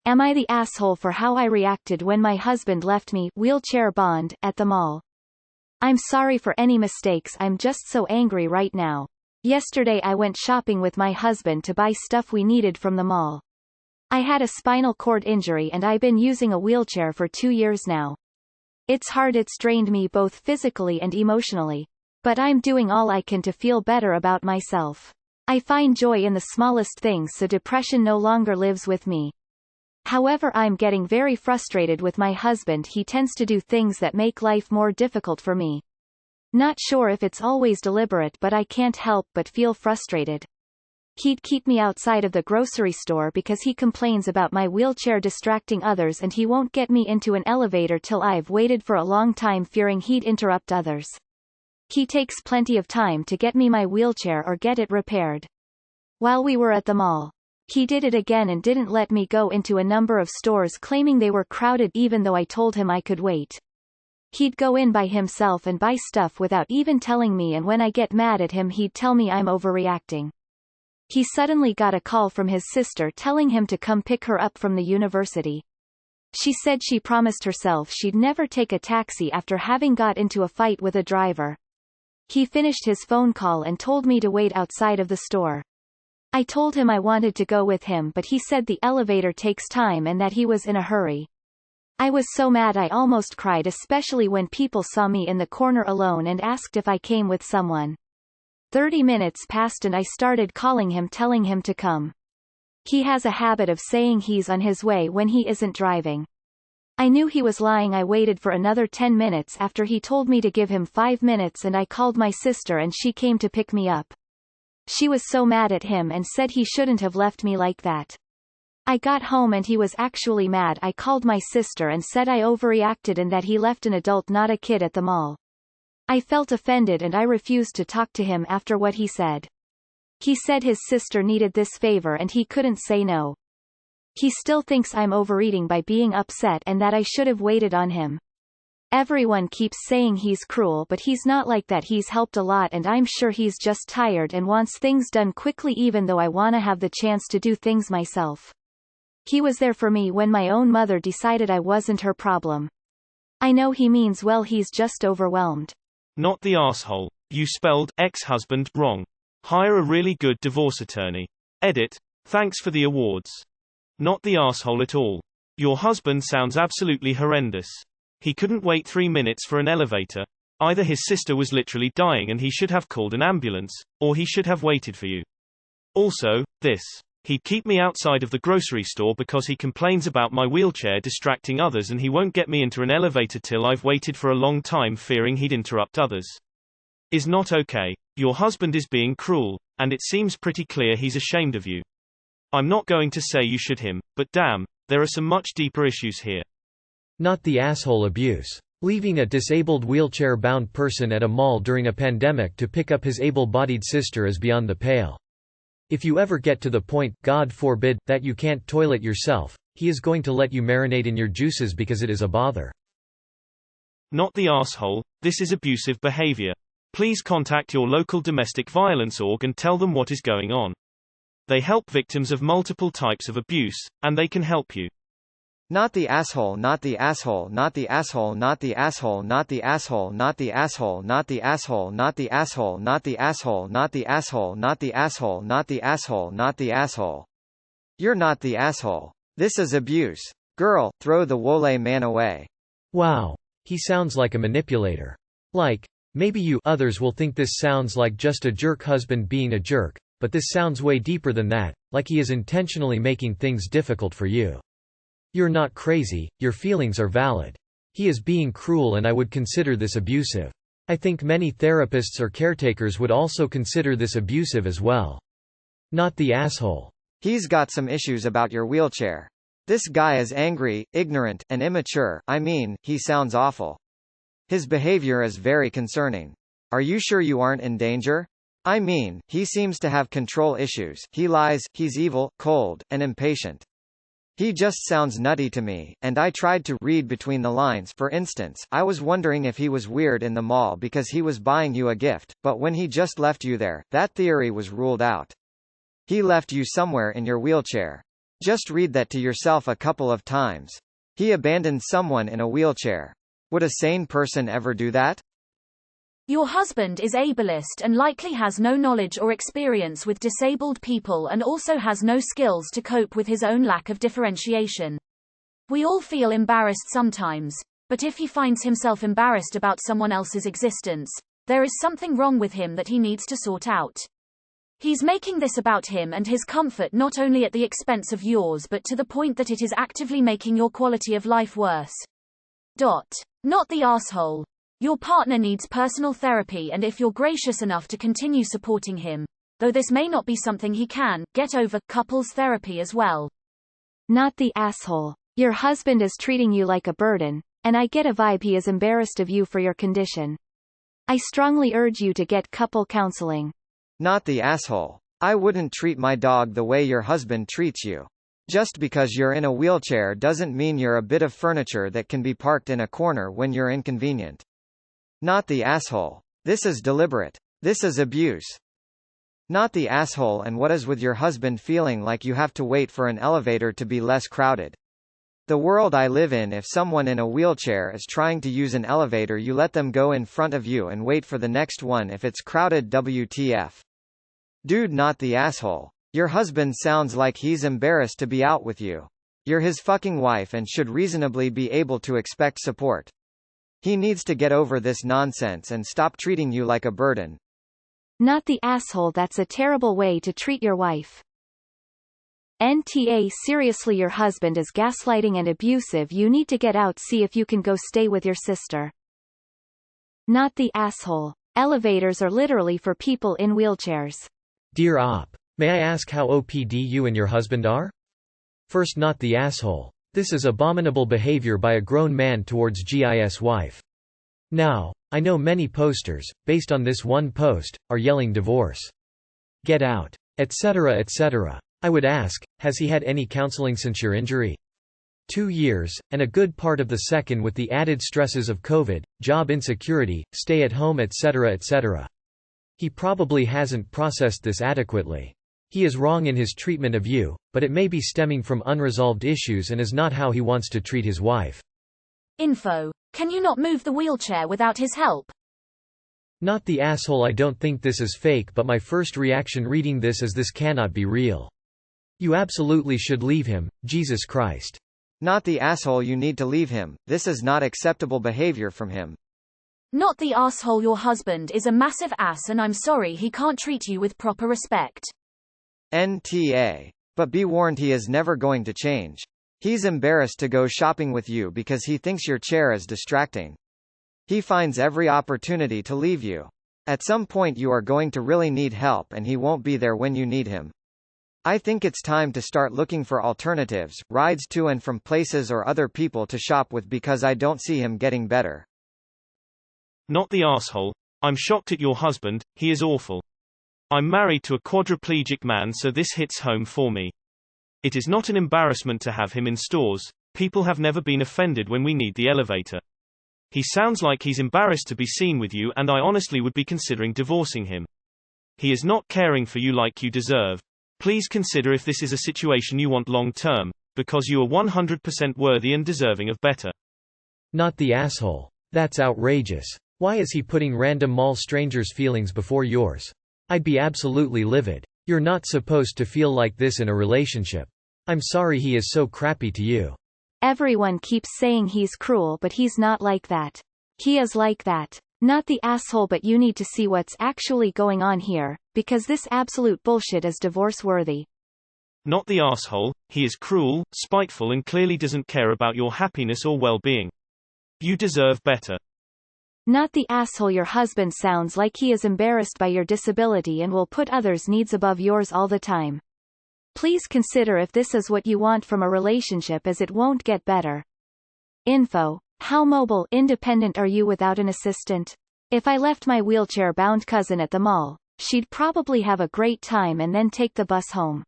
Am I the asshole for how I reacted when my husband left me wheelchair bound at the mall? I'm sorry for any mistakes. I'm just so angry right now. Yesterday I went shopping with my husband to buy stuff we needed from the mall. I had a spinal cord injury and I've been using a wheelchair for 2 years now. It's hard. It's drained me both physically and emotionally. But I'm doing all I can to feel better about myself. I find joy in the smallest things, so depression no longer lives with me. However, I'm getting very frustrated with my husband. He tends to do things that make life more difficult for me. Not sure if it's always deliberate, but I can't help but feel frustrated. He'd keep me outside of the grocery store because he complains about my wheelchair distracting others, and he won't get me into an elevator till I've waited for a long time, fearing he'd interrupt others. He takes plenty of time to get me my wheelchair or get it repaired. While we were at the mall, he did it again and didn't let me go into a number of stores, claiming they were crowded even though I told him I could wait. He'd go in by himself and buy stuff without even telling me, and when I get mad at him he'd tell me I'm overreacting. He suddenly got a call from his sister telling him to come pick her up from the university. She said she promised herself she'd never take a taxi after having got into a fight with a driver. He finished his phone call and told me to wait outside of the store. I told him I wanted to go with him, but he said the elevator takes time and that he was in a hurry. I was so mad I almost cried, especially when people saw me in the corner alone and asked if I came with someone. 30 minutes passed and I started calling him telling him to come. He has a habit of saying he's on his way when he isn't driving. I knew he was lying. I waited for another 10 minutes after he told me to give him 5 minutes, and I called my sister and she came to pick me up. She was so mad at him and said he shouldn't have left me like that. I got home and he was actually mad. I called my sister and said I overreacted and that he left an adult, not a kid, at the mall. I felt offended and I refused to talk to him after what he said. He said his sister needed this favor and he couldn't say no. He still thinks I'm overeating by being upset and that I should have waited on him. Everyone keeps saying he's cruel, but he's not like that. He's helped a lot and I'm sure he's just tired and wants things done quickly, even though I want to have the chance to do things myself. He was there for me when my own mother decided I wasn't her problem. I know he means well, he's just overwhelmed. Not the asshole. You spelled ex-husband wrong. Hire a really good divorce attorney. Edit. Thanks for the awards. Not the asshole at all. Your husband sounds absolutely horrendous. He couldn't wait 3 minutes for an elevator. Either his sister was literally dying and he should have called an ambulance, or he should have waited for you. Also, this. He'd keep me outside of the grocery store because he complains about my wheelchair distracting others, and he won't get me into an elevator till I've waited for a long time, fearing he'd interrupt others. Is not okay. Your husband is being cruel, and it seems pretty clear he's ashamed of you. I'm not going to say you should him, but damn, there are some much deeper issues here. Not the asshole abuse. Leaving a disabled wheelchair-bound person at a mall during a pandemic to pick up his able-bodied sister is beyond the pale. If you ever get to the point, God forbid, that you can't toilet yourself, he is going to let you marinate in your juices because it is a bother. Not the asshole. This is abusive behavior. Please contact your local domestic violence org and tell them what is going on. They help victims of multiple types of abuse, and they can help you. Not the asshole, not the asshole, not the asshole, not the asshole, not the asshole, not the asshole, not the asshole, not the asshole, not the asshole, not the asshole, not the asshole, not the asshole, not the asshole. You're not the asshole. This is abuse. Girl, throw the wole man away. Wow. He sounds like a manipulator. Like, maybe you others will think this sounds like just a jerk husband being a jerk, but this sounds way deeper than that, like he is intentionally making things difficult for you. You're not crazy, your feelings are valid. He is being cruel and I would consider this abusive. I think many therapists or caretakers would also consider this abusive as well. Not the asshole. He's got some issues about your wheelchair. This guy is angry, ignorant, and immature. I mean, he sounds awful. His behavior is very concerning. Are you sure you aren't in danger? I mean, he seems to have control issues. He lies, he's evil, cold, and impatient. He just sounds nutty to me, and I tried to read between the lines. For instance, I was wondering if he was weird in the mall because he was buying you a gift, but when he just left you there, that theory was ruled out. He left you somewhere in your wheelchair. Just read that to yourself a couple of times. He abandoned someone in a wheelchair. Would a sane person ever do that? Your husband is ableist and likely has no knowledge or experience with disabled people and also has no skills to cope with his own lack of differentiation. We all feel embarrassed sometimes, but if he finds himself embarrassed about someone else's existence, there is something wrong with him that he needs to sort out. He's making this about him and his comfort not only at the expense of yours but to the point that it is actively making your quality of life worse. Not the asshole. Your partner needs personal therapy, and if you're gracious enough to continue supporting him, though this may not be something he can get over, couples therapy as well. Not the asshole. Your husband is treating you like a burden, and I get a vibe he is embarrassed of you for your condition. I strongly urge you to get couple counseling. Not the asshole. I wouldn't treat my dog the way your husband treats you. Just because you're in a wheelchair doesn't mean you're a bit of furniture that can be parked in a corner when you're inconvenient. Not the asshole. This is deliberate. This is abuse. Not the asshole. And what is with your husband feeling like you have to wait for an elevator to be less crowded? The world I live in, if someone in a wheelchair is trying to use an elevator, you let them go in front of you and wait for the next one if it's crowded. WTF. Dude, not the asshole. Your husband sounds like he's embarrassed to be out with you. You're his fucking wife and should reasonably be able to expect support. He needs to get over this nonsense and stop treating you like a burden. Not the asshole. That's a terrible way to treat your wife. NTA seriously, your husband is gaslighting and abusive. You need to get out. See if you can go stay with your sister. Not the asshole. Elevators are literally for people in wheelchairs. Dear Op. May I ask how OPD you and your husband are? First, not the asshole. This is abominable behavior by a grown man towards GIS wife. Now, I know many posters, based on this one post, are yelling divorce. Get out. Etc. etc. I would ask, has he had any counseling since your injury? 2 years, and a good part of the second with the added stresses of COVID, job insecurity, stay at home, etc. etc. He probably hasn't processed this adequately. He is wrong in his treatment of you, but it may be stemming from unresolved issues and is not how he wants to treat his wife. Info. Can you not move the wheelchair without his help? Not the asshole. I don't think this is fake, but my first reaction reading this is this cannot be real. You absolutely should leave him, Jesus Christ. Not the asshole. You need to leave him. This is not acceptable behavior from him. Not the asshole. Your husband is a massive ass and I'm sorry he can't treat you with proper respect. NTA. But be warned, he is never going to change. He's embarrassed to go shopping with you because he thinks your chair is distracting. He finds every opportunity to leave you. At some point you are going to really need help and he won't be there when you need him. I think it's time to start looking for alternatives, rides to and from places or other people to shop with, because I don't see him getting better. Not the asshole. I'm shocked at your husband, he is awful. I'm married to a quadriplegic man, so this hits home for me. It is not an embarrassment to have him in stores. People have never been offended when we need the elevator. He sounds like he's embarrassed to be seen with you, and I honestly would be considering divorcing him. He is not caring for you like you deserve. Please consider if this is a situation you want long term, because you are 100% worthy and deserving of better. Not the asshole. That's outrageous. Why is he putting random mall strangers' feelings before yours? I'd be absolutely livid. You're not supposed to feel like this in a relationship. I'm sorry he is so crappy to you. Everyone keeps saying he's cruel, but he's not like that. He is like that. Not the asshole, but you need to see what's actually going on here, because this absolute bullshit is divorce-worthy. Not the asshole. He is cruel, spiteful and clearly doesn't care about your happiness or well-being. You deserve better. Not the asshole. Your husband sounds like he is embarrassed by your disability and will put others' needs above yours all the time. Please consider if this is what you want from a relationship, as it won't get better. Info. How mobile, independent are you without an assistant? If I left my wheelchair-bound cousin at the mall, she'd probably have a great time and then take the bus home.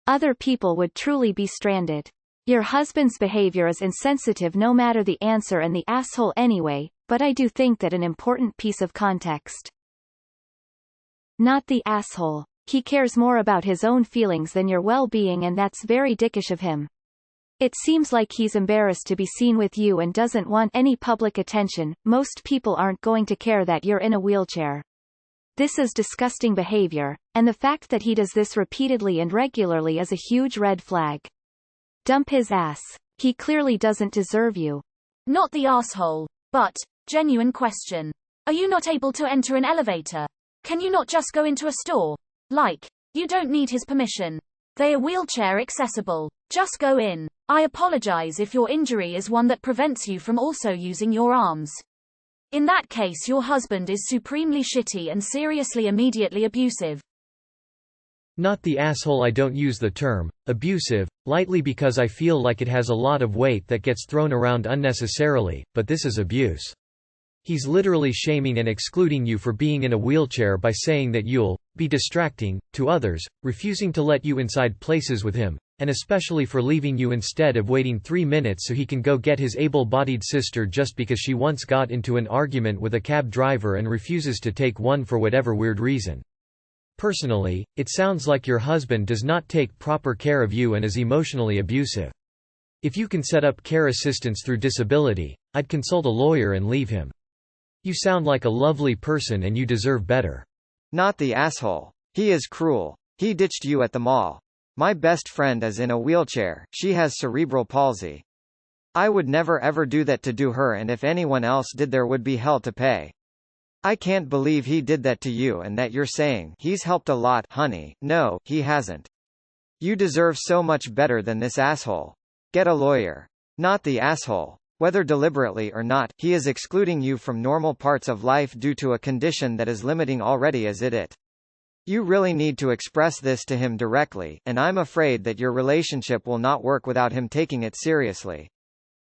Other people would truly be stranded. Your husband's behavior is insensitive no matter the answer and the asshole anyway, but I do think that an important piece of context. Not the asshole. He cares more about his own feelings than your well-being, and that's very dickish of him. It seems like he's embarrassed to be seen with you and doesn't want any public attention. Most people aren't going to care that you're in a wheelchair. This is disgusting behavior, and the fact that he does this repeatedly and regularly is a huge red flag. Dump his ass. He clearly doesn't deserve you. Not the asshole. But, genuine question. Are you not able to enter an elevator? Can you not just go into a store? Like, you don't need his permission. They are wheelchair accessible. Just go in. I apologize if your injury is one that prevents you from also using your arms. In that case, your husband is supremely shitty and seriously immediately abusive. Not the asshole. I don't use the term abusive lightly because I feel like it has a lot of weight that gets thrown around unnecessarily, but this is abuse. He's literally shaming and excluding you for being in a wheelchair by saying that you'll be distracting to others, refusing to let you inside places with him, and especially for leaving you instead of waiting 3 minutes so he can go get his able-bodied sister just because she once got into an argument with a cab driver and refuses to take one for whatever weird reason. Personally, it sounds like your husband does not take proper care of you and is emotionally abusive. If you can set up care assistance through disability, I'd consult a lawyer and leave him. You sound like a lovely person and you deserve better. Not the asshole. He is cruel. He ditched you at the mall. My best friend is in a wheelchair. She has cerebral palsy. I would never ever do that to her, and if anyone else did there would be hell to pay. I can't believe he did that to you and that you're saying he's helped a lot, honey. No, he hasn't. You deserve so much better than this asshole. Get a lawyer. Not the asshole. Whether deliberately or not, he is excluding you from normal parts of life due to a condition that is limiting already as it. You really need to express this to him directly, and I'm afraid that your relationship will not work without him taking it seriously.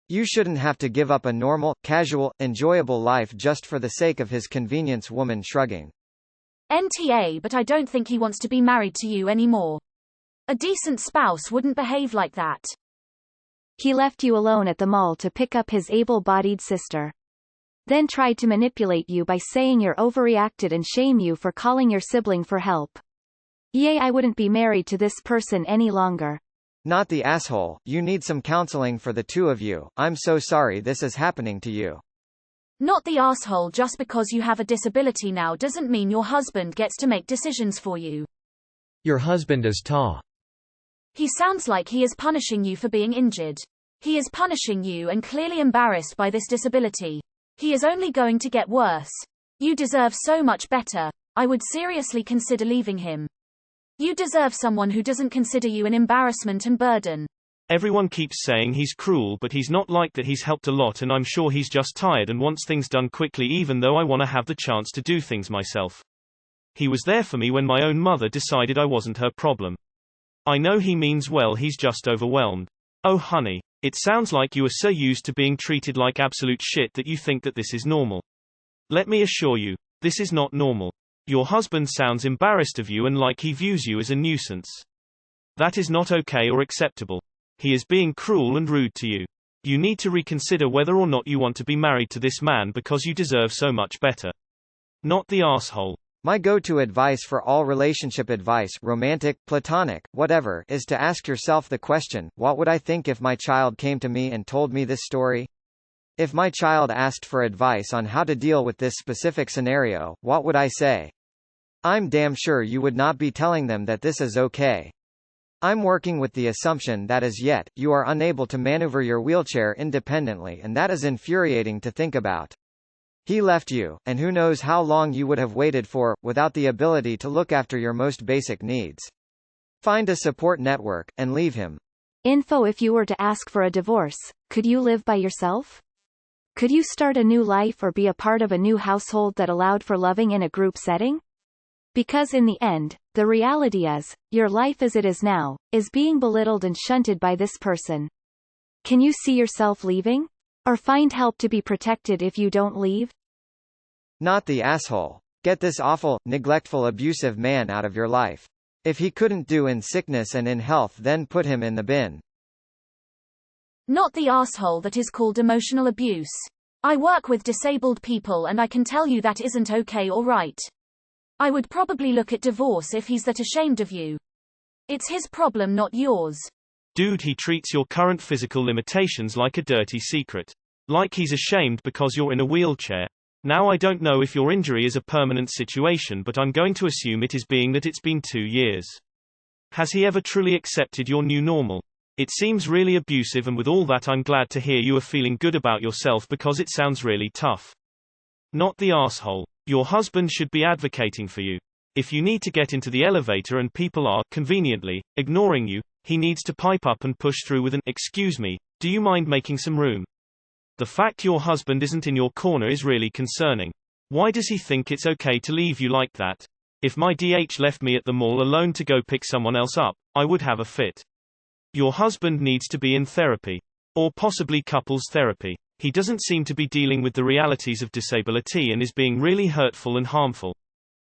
You shouldn't have to give up a normal, casual, enjoyable life just for the sake of his convenience. Woman shrugging. NTA, but I don't think he wants to be married to you anymore. A decent spouse wouldn't behave like that. He left you alone at the mall to pick up his able-bodied sister. Then tried to manipulate you by saying you're overreacted and shame you for calling your sibling for help. Yay, I wouldn't be married to this person any longer. Not the asshole. You need some counseling for the two of you. I'm so sorry this is happening to you. Not the asshole. Just because you have a disability now doesn't mean your husband gets to make decisions for you. Your husband is ta. He sounds like he is punishing you for being injured. He is punishing you and clearly embarrassed by this disability. He is only going to get worse. You deserve so much better. I would seriously consider leaving him. You deserve someone who doesn't consider you an embarrassment and burden. Everyone keeps saying he's cruel, but he's not like that. He's helped a lot, and I'm sure he's just tired and wants things done quickly, even though I want to have the chance to do things myself. He was there for me when my own mother decided I wasn't her problem. I know he means well, he's just overwhelmed. Oh honey, it sounds like you are so used to being treated like absolute shit that you think that this is normal. Let me assure you, this is not normal. Your husband sounds embarrassed of you and like he views you as a nuisance. That is not okay or acceptable. He is being cruel and rude to you. You need to reconsider whether or not you want to be married to this man, because you deserve so much better. Not the asshole. My go-to advice for all relationship advice, romantic, platonic, whatever, is to ask yourself the question, what would I think if my child came to me and told me this story? If my child asked for advice on how to deal with this specific scenario, what would I say? I'm damn sure you would not be telling them that this is okay. I'm working with the assumption that as yet, you are unable to maneuver your wheelchair independently, and that is infuriating to think about. He left you, and who knows how long you would have waited for, without the ability to look after your most basic needs. Find a support network, and leave him. Info: if you were to ask for a divorce, could you live by yourself? Could you start a new life or be a part of a new household that allowed for loving in a group setting? Because in the end, the reality is, your life as it is now, is being belittled and shunted by this person. Can you see yourself leaving? Or find help to be protected if you don't leave? Not the asshole. Get this awful, neglectful, abusive man out of your life. If he couldn't do in sickness and in health, then put him in the bin. Not the asshole. That is called emotional abuse. I work with disabled people and I can tell you that isn't okay or right. I would probably look at divorce if he's that ashamed of you. It's his problem, not yours. Dude, he treats your current physical limitations like a dirty secret. Like he's ashamed because you're in a wheelchair. Now I don't know if your injury is a permanent situation, but I'm going to assume it is, being that it's been 2 years. Has he ever truly accepted your new normal? It seems really abusive, and with all that I'm glad to hear you are feeling good about yourself because it sounds really tough. Not the asshole. Your husband should be advocating for you. If you need to get into the elevator and people are, conveniently, ignoring you, he needs to pipe up and push through with an, "Excuse me, do you mind making some room?" The fact your husband isn't in your corner is really concerning. Why does he think it's okay to leave you like that? If my DH left me at the mall alone to go pick someone else up, I would have a fit. Your husband needs to be in therapy. Or possibly couples therapy. He doesn't seem to be dealing with the realities of disability and is being really hurtful and harmful.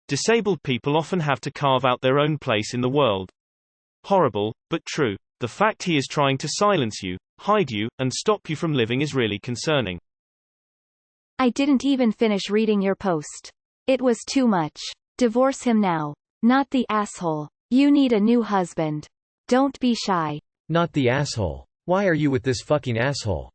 Disabled people often have to carve out their own place in the world. Horrible, but true. The fact he is trying to silence you, hide you, and stop you from living is really concerning. I didn't even finish reading your post. It was too much. Divorce him now. Not the asshole. You need a new husband. Don't be shy. Not the asshole. Why are you with this fucking asshole?